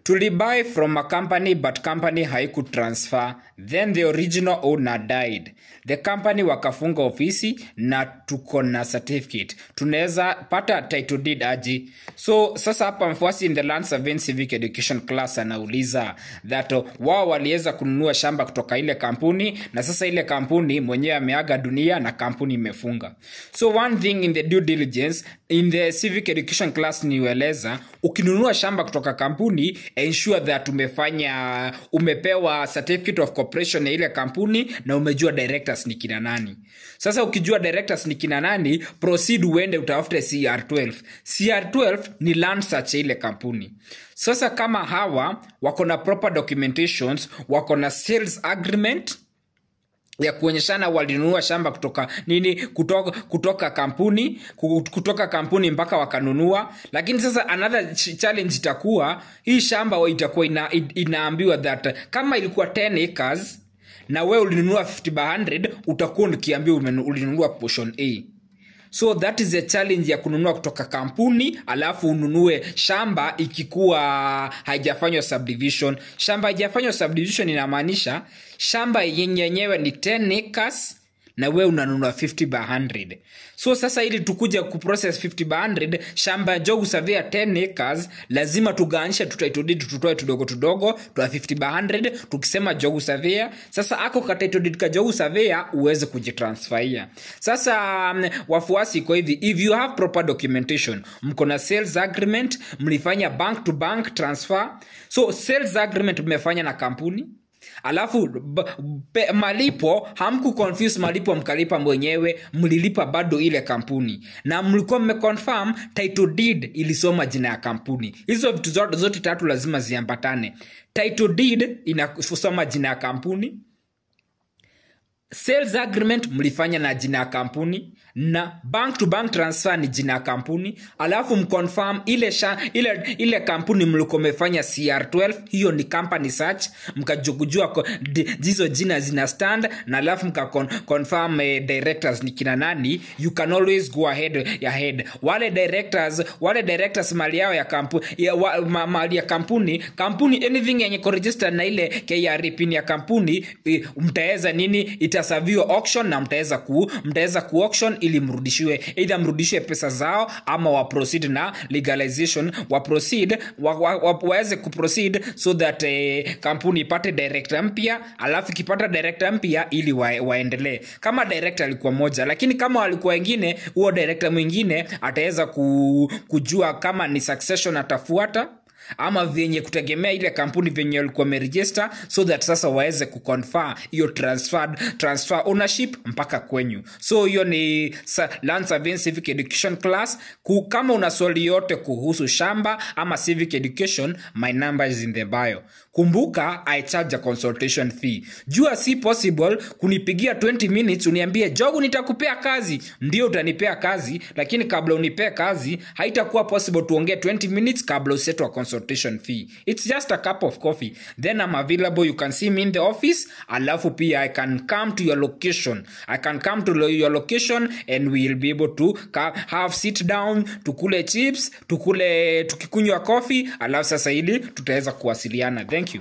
Tulibuy from a company but company haiku transfer, then the original owner died. The company wakafunga ofisi na tuko na certificate. Tunaweza pata title deed aje. So sasa hapa mfuasi in the Land Surveying Civic Education class anauliza that wao waliweza kununua shamba kutoka ile kampuni na sasa ile kampuni mwenyewe ameaga dunia na kampuni imefunga. So one thing in the due diligence in the civic education class niweleza, ukinunua shamba kutoka kampuni ensure that umepewa certificate of corporation ya ile kampuni na umejua directors ni kina nani. Sasa ukijua directors ni kina nani, proceed uende utafute CR12. CR12 ni land search ya ile kampuni. Sasa kama hawa wako na proper documentations, wako na sales agreement ya kuonyeshana walinunua shamba kutoka kampuni mpaka wakanunua. Lakini sasa another challenge itakuwa hii shamba itakuwa inaambiwa that kama ilikuwa 10 acres na wewe ulinunua 50/100, utakuwa ukiambiwa ulinunua portion A. So that is a challenge ya kununua kutoka kampuni alafu ununue shamba ikikuwa haijafanywa subdivision. Shamba haijafanywa subdivision inamaanisha shamba yenyewe ni 10 acres na wewe unanunua 50/100. So sasa ili tukuja kuprocess 50/100 shamba Njogu Surveyor 10 acres, lazima tugawanisha title deed tutoe tudogo tuwa 50/100 tukisema Njogu Surveyor. Sasa ako ka title deed ka Njogu Surveyor uweze kujitransferia. Sasa wafuasi kwa hivi, if you have proper documentation, mko na sales agreement, mlifanya bank to bank transfer. So sales agreement mmefanya na kampuni, alafu malipo hamku confuse malipo mkalipa mwenyewe, mlilipa bado ile kampuni na mlikuwa mmeconfirm title deed ilisoma jina ya kampuni. Hizo vitu zote tatu lazima ziambatane. Title deed inasoma jina ya kampuni, sales agreement mlifanya na jina ya kampuni, na bank to bank transfer ni jina ya kampuni, alafu mconfirm ile kampuni mlikuwa mmefanya CR12, hiyo ni company search, mkajua hizo jina zina stand, na alafu mkaconfirm directors ni kina nani. You can always go ahead. Wale directors mali yao ya kampuni mali ya kampuni anything yenye register na ile KRA pin ya kampuni, mtaweza itasaviwa auction na mtaweza ku auction ili mrudishiwe pesa zao, ama wa proceed na legalization, waweze kuproceed so that kampuni ipate director mpya, alafu kipata director mpya ili waendelee. Kama director alikuwa moja, lakini kama walikuwa wengine, huo director mwingine ataweza kujua kama ni succession atafuata ama venye kutegemea ile kampuni venye walikuwa wameregister, so that sasa waweze kuconfirm hiyo transfer ownership mpaka kwenyu. So hiyo ni Land Surveying Civic Education class. Kama una swali yote kuhusu shamba ama civic education, my number is in the bio. Kumbuka I charge a consultation fee. Jua si possible kunipigia 20 minutes uniambie Njogu nitakupea kazi. Ndio utanipea kazi, lakini kabla unipea kazi haitakuwa possible tuongee 20 minutes kabla usetwa consultation fee. It's just a cup of coffee. Then I'm available, you can see me in the office. Alafu pia I can come to your location. And we'll be able to have sit down, tukule chips, tukikunywa coffee, alafu sasa ili tutaweza kuwasiliana. Thank you.